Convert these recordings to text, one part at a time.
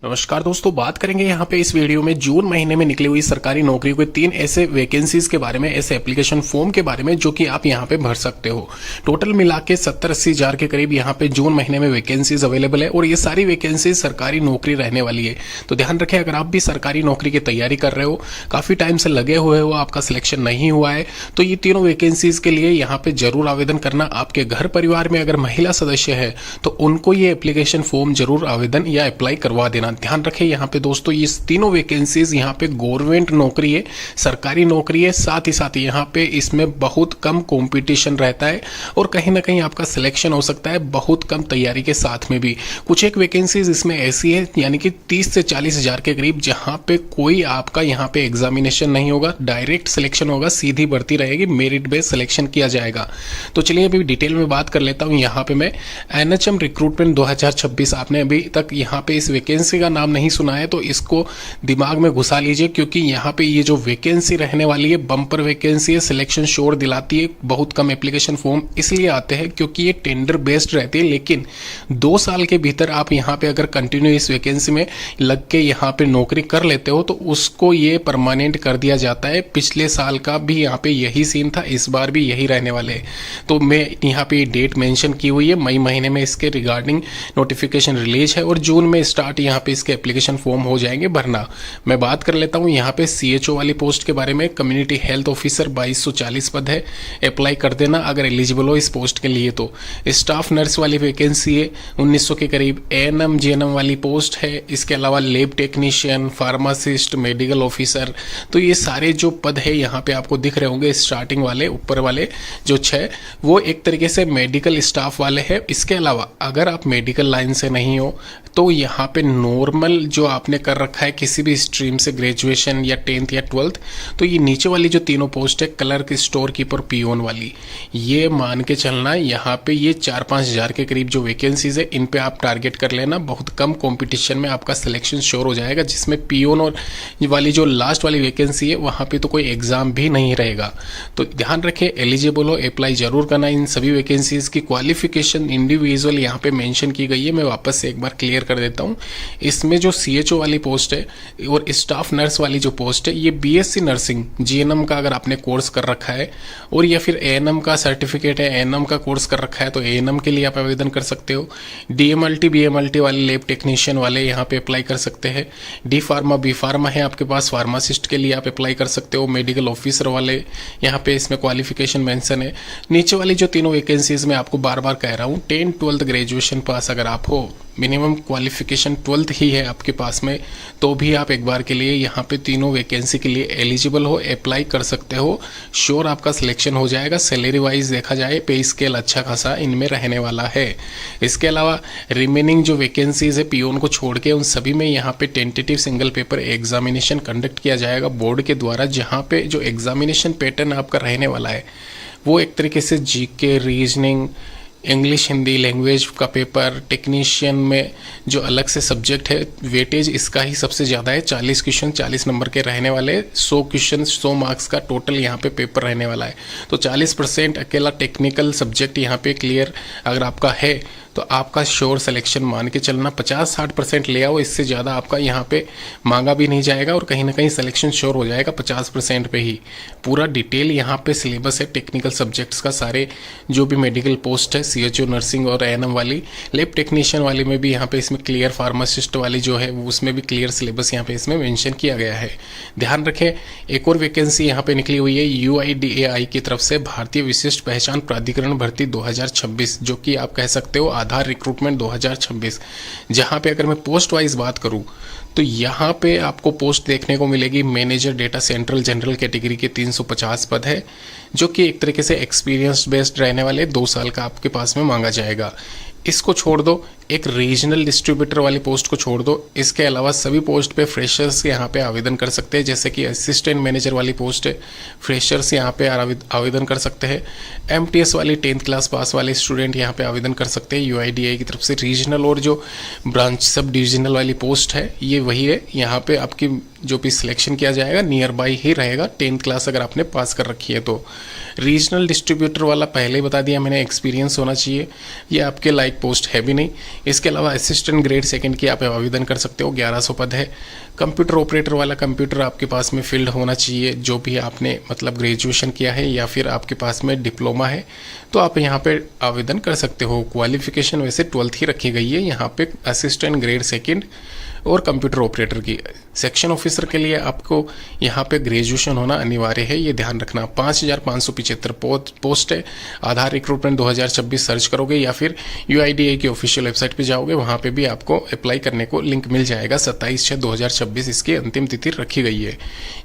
नमस्कार दोस्तों, बात करेंगे यहाँ पे इस वीडियो में जून महीने में निकली हुई सरकारी नौकरी के 3 ऐसे वैकेंसीज के बारे में, ऐसे एप्लीकेशन फॉर्म के बारे में जो कि आप यहाँ पे भर सकते हो। टोटल मिला के 70-80 हजार के करीब यहाँ पे जून महीने में वैकेंसीज अवेलेबल है और ये सारी वैकेंसीज सरकारी नौकरी रहने वाली है। तो ध्यान रखें, अगर आप भी सरकारी नौकरी की तैयारी कर रहे हो, काफी टाइम से लगे हुए हो, आपका सिलेक्शन नहीं हुआ है, तो ये तीनों वैकेंसीज के लिए यहाँ पे जरूर आवेदन करना। आपके घर परिवार में अगर महिला सदस्य है तो उनको ये एप्लीकेशन फॉर्म जरूर आवेदन या अप्लाई करवा देना। ध्यान रखें यहाँ पे दोस्तों, ये तीनों वैकेंसीज यहाँ पे गवर्नमेंट नौकरी है, सरकारी नौकरी है, साथ ही साथ यहाँ पे इसमें बहुत कम कंपटीशन रहता है और कहीं ना कहीं आपका सिलेक्शन हो सकता है बहुत कम तैयारी के साथ में भी। कुछ एक वैकेंसीज इसमें ऐसी है यानी कि 30 से 40 हजार के करीब, जहां पे कोई आपका यहाँ पे एग्जामिनेशन नहीं होगा, डायरेक्ट सिलेक्शन होगा, सीधी भर्ती रहेगी, मेरिट बेस्ड सिलेक्शन किया जाएगा। तो चलिए अभी डिटेल में बात कर लेता हूँ। यहाँ पे मैं NHM रिक्रूटमेंट 2026, आपने अभी तक यहाँ पे इस वैकेंसी का नाम नहीं सुना है तो इसको दिमाग में घुसा लीजिए, क्योंकि यहाँ पे ये जो वैकेंसी रहने वाली है बम्पर वैकेंसी है, सिलेक्शन श्योर दिलाती है। बहुत कम एप्लीकेशन फॉर्म इसलिए आते हैं क्योंकि ये टेंडर बेस्ड रहती है, लेकिन 2 साल के भीतर आप यहाँ पे अगर कंटिन्यू इस वैकेंसी में लग के यहाँ पे नौकरी कर लेते हो तो उसको ये परमानेंट कर दिया जाता है। पिछले साल का भी यहाँ पे यही सीन था, इस बार भी यही रहने वाले है। तो मैं यहाँ पे डेट मेंशन की हुई है, मई महीने में इसके रिगार्डिंग नोटिफिकेशन रिलीज है और जून में स्टार्ट यहाँ पे इसके एप्लीकेशन फॉर्म हो जाएंगे भरना। मैं बात कर लेता हूँ यहाँ पे CHO वाली पोस्ट के बारे में। कम्युनिटी हेल्थ ऑफिसर 2240 पद है, अप्लाई कर देना अगर एलिजिबल हो इस पोस्ट के लिए। तो स्टाफ नर्स वाली वैकेंसी है 1900 के करीब। ANM GNM वाली पोस्ट है, इसके अलावा lab technician, pharmacist, medical officer. तो ये सारे जो पद है यहाँ पे आपको दिख रहे होंगे, स्टार्टिंग वाले ऊपर वाले जो 6 वो एक तरीके से मेडिकल स्टाफ वाले हैं। इसके अलावा अगर आप मेडिकल लाइन से नहीं हो तो यहाँ पे नॉर्मल जो आपने कर रखा है किसी भी स्ट्रीम से, ग्रेजुएशन या 10th या 12th, तो ये नीचे वाली जो तीनों पोस्ट है क्लर्क, स्टोर कीपर, पियोन वाली, ये मान के चलना यहाँ पे ये 4-5 हजार के करीब जो वैकेंसीज है इन पे आप टारगेट कर लेना। बहुत कम कंपटीशन में आपका सिलेक्शन श्योर हो जाएगा, जिसमें पियोन और वाली जो लास्ट वाली वैकेंसी है वहाँ पे तो कोई एग्जाम भी नहीं रहेगा। तो ध्यान रखें, एलिजिबल हो अप्लाई जरूर करना। इन सभी वैकेंसीज की क्वालिफिकेशन इंडिविजुअल यहाँ पे मेंशन की गई है, मैं वापस से एक बार क्लियर कर देता हूँ। इसमें जो CHO वाली पोस्ट है और स्टाफ नर्स वाली जो पोस्ट है, ये BSc नर्सिंग GNM का अगर आपने कोर्स कर रखा है और या फिर ANM का सर्टिफिकेट है, ANM का कोर्स कर रखा है तो ANM के लिए आप आवेदन कर सकते हो। DMLT BMLT वाले लैब टेक्नीशियन वाले यहाँ पे अप्लाई कर सकते हैं। D फार्मा B फार्मा है आपके पास, फार्मासिस्ट के लिए आप अप्लाई कर सकते हो। मेडिकल ऑफिसर वाले यहाँ पे इसमें क्वालिफिकेशन मेंशन है। नीचे वाली जो तीनों वैकेंसीज में आपको बार बार कह रहा हूँ, 10th-12th ग्रेजुएशन पास अगर आप हो, मिनिमम क्वालिफिकेशन 12th ही है आपके पास में, तो भी आप एक बार के लिए यहाँ पे तीनों वैकेंसी के लिए एलिजिबल हो, अप्लाई कर सकते हो। श्योर आपका सिलेक्शन हो जाएगा। सैलरी वाइज देखा जाए पे स्केल अच्छा खासा इनमें रहने वाला है। इसके अलावा रिमेनिंग जो वैकेंसीज है पियोन को छोड़ के, उन सभी में यहाँ पे tentative single paper examination conduct किया जाएगा बोर्ड के द्वारा, जहाँ पे जो एग्जामिनेशन पैटर्न आपका रहने वाला है वो एक तरीके से GK, reasoning, English, Hindi language का पेपर, टेक्नीशियन में जो अलग से सब्जेक्ट है, वेटेज इसका ही सबसे ज़्यादा है। 40 क्वेश्चन 40 नंबर के रहने वाले, 100 क्वेश्चन 100 मार्क्स का टोटल यहाँ पे पेपर रहने वाला है। तो 40% अकेला टेक्निकल सब्जेक्ट यहाँ पे क्लियर अगर आपका है तो आपका श्योर सिलेक्शन मान के चलना। 50-60% ले आओ, इससे ज़्यादा आपका यहाँ पे मांगा भी नहीं जाएगा और कहीं ना कहीं सिलेक्शन श्योर हो जाएगा 50% पे ही। पूरा डिटेल यहाँ पे सिलेबस है टेक्निकल सब्जेक्ट्स का, सारे जो भी मेडिकल पोस्ट है CHO नर्सिंग और ANM वाली, लैब टेक्नीशियन वाली में भी यहाँ पे इसमें क्लियर, फार्मासिस्ट वाली जो है उसमें भी क्लियर सिलेबस यहाँ पे इसमें मेंशन किया गया है। ध्यान रखें, एक और वैकेंसी यहाँ पे निकली हुई है UIDAI की तरफ से, भारतीय विशिष्ट पहचान प्राधिकरण भर्ती 2026, जो कि आप कह सकते हो आधार रिक्रूटमेंट 2026। जहां पे अगर मैं पोस्ट वाइज बात करूं तो यहाँ पे आपको पोस्ट देखने को मिलेगी manager data central general category के 350 पद है, जो कि एक तरीके से एक्सपीरियंस बेस्ड रहने वाले 2 साल का आपके पास में मांगा जाएगा। इसको छोड़ दो, एक रीजनल डिस्ट्रीब्यूटर वाली पोस्ट को छोड़ दो। इसके अलावा सभी पोस्ट पे फ्रेशर्स यहाँ पे आवेदन कर सकते हैं, जैसे कि असिस्टेंट मैनेजर वाली पोस्ट है, फ्रेशर्स यहाँ पे आवेदन कर सकते हैं। MTS वाली 10th क्लास पास वाले स्टूडेंट यहाँ पे आवेदन कर सकते हैं UIDAI की तरफ से। रीजनल और जो ब्रांच सब डिविजनल वाली पोस्ट है ये वही है, यहाँ पे आपकी जो भी सिलेक्शन किया जाएगा नियर बाई ही रहेगा, 10th क्लास अगर आपने पास कर रखी है तो। रीजनल डिस्ट्रीब्यूटर वाला पहले ही बता दिया मैंने, एक्सपीरियंस होना चाहिए, ये आपके लाइक पोस्ट है भी नहीं। इसके अलावा असिस्टेंट ग्रेड सेकंड की आप आवेदन कर सकते हो, 1100 पद है। कंप्यूटर ऑपरेटर वाला कंप्यूटर आपके पास में फील्ड होना चाहिए, जो भी आपने मतलब ग्रेजुएशन किया है या फिर आपके पास में डिप्लोमा है तो आप यहाँ पे आवेदन कर सकते हो। क्वालिफिकेशन वैसे 12th ही रखी गई है यहाँ पे असिस्टेंट ग्रेड सेकंड और कंप्यूटर ऑपरेटर की। सेक्शन ऑफिसर के लिए आपको यहाँ पे ग्रेजुएशन होना अनिवार्य है, ये ध्यान रखना। 5575 पोस्ट है। आधार रिक्रूटमेंट 2026 सर्च करोगे या फिर UIDAI की ऑफिशियल वेबसाइट पे जाओगे, वहाँ पे भी आपको अप्लाई करने को लिंक मिल जाएगा। 27/6/2026 इसकी अंतिम तिथि रखी गई है।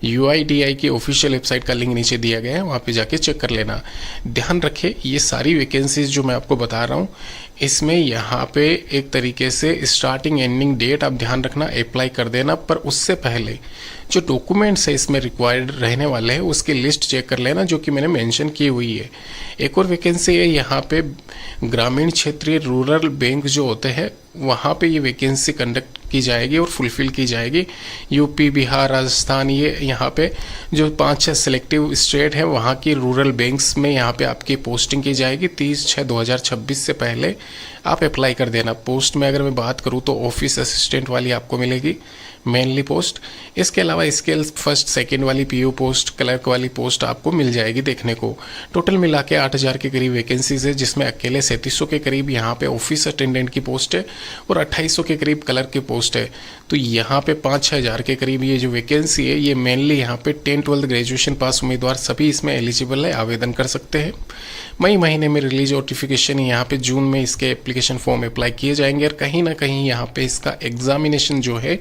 UIDAI की ऑफिशियल वेबसाइट का लिंक नीचे दिया गया है, वहाँ पे जाके चेक कर लेना। ध्यान रखें ये सारी वैकेंसीज जो मैं आपको बता रहा हूँ इसमें यहाँ पे एक तरीके से स्टार्टिंग एंडिंग डेट आप ध्यान रखना, अप्लाई कर देना। पर उससे पहले जो डॉक्यूमेंट्स है इसमें रिक्वायर्ड रहने वाले हैं उसकी लिस्ट चेक कर लेना, जो कि मैंने मेंशन की हुई है। एक और वैकेंसी है यहाँ पे ग्रामीण क्षेत्रीय रूरल बैंक जो होते हैं वहाँ पे ये वैकेंसी कंडक्ट की जाएगी और फुलफिल की जाएगी। यूपी, बिहार, राजस्थान, ये यहाँ पे जो 5-6 सिलेक्टिव स्टेट है वहाँ की रूरल बैंक्स में यहाँ पे आपकी पोस्टिंग की जाएगी। 30/6/2026 से पहले आप अप्लाई कर देना। पोस्ट में अगर मैं बात करूँ तो ऑफिस असिस्टेंट वाली आपको मिलेगी मेनली पोस्ट। इसके अलावा स्केल फर्स्ट सेकंड वाली PO पोस्ट, क्लर्क वाली पोस्ट आपको मिल जाएगी देखने को। टोटल मिला के 8000 के करीब वैकेंसीज है, जिसमें अकेले 3700 के करीब यहाँ पे ऑफिस अटेंडेंट की पोस्ट है और 2800 के करीब क्लर्क की पोस्ट है। तो यहाँ पे 5-6 हज़ार के करीब ये जो वैकेंसी है ये मेनली यहाँ पे 10-12 ग्रेजुएशन पास उम्मीदवार सभी इसमें एलिजिबल है, आवेदन कर सकते हैं। मई महीने में रिलीज नोटिफिकेशन, यहाँ पे जून में इसके एप्लीकेशन फॉर्म अप्लाई किए जाएंगे और कहीं ना कहीं यहाँ पे इसका एग्जामिनेशन जो है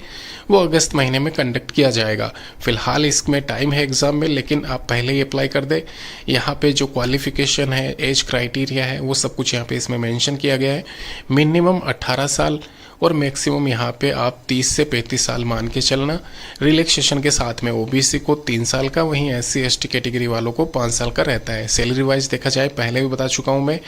वो अगस्त महीने में कंडक्ट किया जाएगा। फिलहाल इसमें टाइम है एग्जाम में, लेकिन आप पहले ही अप्लाई कर दे। यहाँ पे जो क्वालिफिकेशन है, एज क्राइटेरिया है, वो सब कुछ यहाँ पे इसमें मेंशन किया गया है। मिनिमम 18 साल और मैक्सिमम यहाँ पे आप 30 से 35 साल मान के चलना। रिलैक्सेशन के साथ में OBC को 3 साल का, वहीं SC ST कैटेगरी वालों को 5 साल का रहता है। सैलरी वाइज देखा जाए, पहले भी बता चुका हूँ मैं,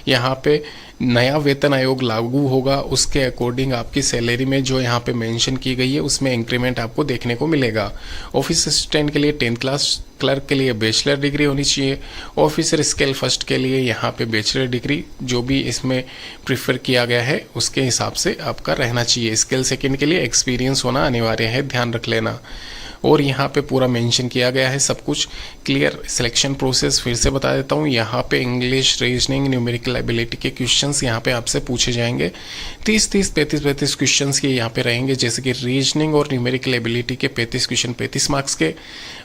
यहाँ पे नया वेतन आयोग लागू होगा, उसके अकॉर्डिंग आपकी सैलरी में जो यहाँ पे मेंशन की गई है उसमें इंक्रीमेंट आपको देखने को मिलेगा। ऑफिस असिस्टेंट के लिए 10th क्लास, क्लर्क के लिए बैचलर डिग्री होनी चाहिए, ऑफिसर स्केल फर्स्ट के लिए यहाँ पे बैचलर डिग्री जो भी इसमें प्रीफर किया गया है उसके हिसाब से आपका रहना चाहिए। स्केल सेकंड के लिए एक्सपीरियंस होना अनिवार्य है, ध्यान रख लेना। और यहाँ पे पूरा मेंशन किया गया है सब कुछ क्लियर। सिलेक्शन प्रोसेस फिर से बता देता हूँ, यहाँ पे इंग्लिश, रीजनिंग, न्यूमेरिकल एबिलिटी के क्वेश्चंस यहाँ पे आपसे पूछे जाएंगे। 30-30, 35-35 क्वेश्चंस के यहाँ पे रहेंगे, जैसे कि रीजनिंग और न्यूमेरिकल एबिलिटी के 35 क्वेश्चन 35 मार्क्स के,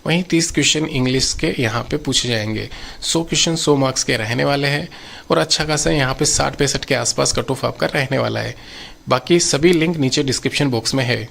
वहीं 30 क्वेश्चन इंग्लिश के यहाँ पे पूछे जाएंगे। 100 क्वेश्चन 100 मार्क्स के रहने वाले हैं और अच्छा खासा यहाँ पे 60-65 के आसपास कट ऑफ आपका रहने वाला है। बाकी सभी लिंक नीचे डिस्क्रिप्शन बॉक्स में है।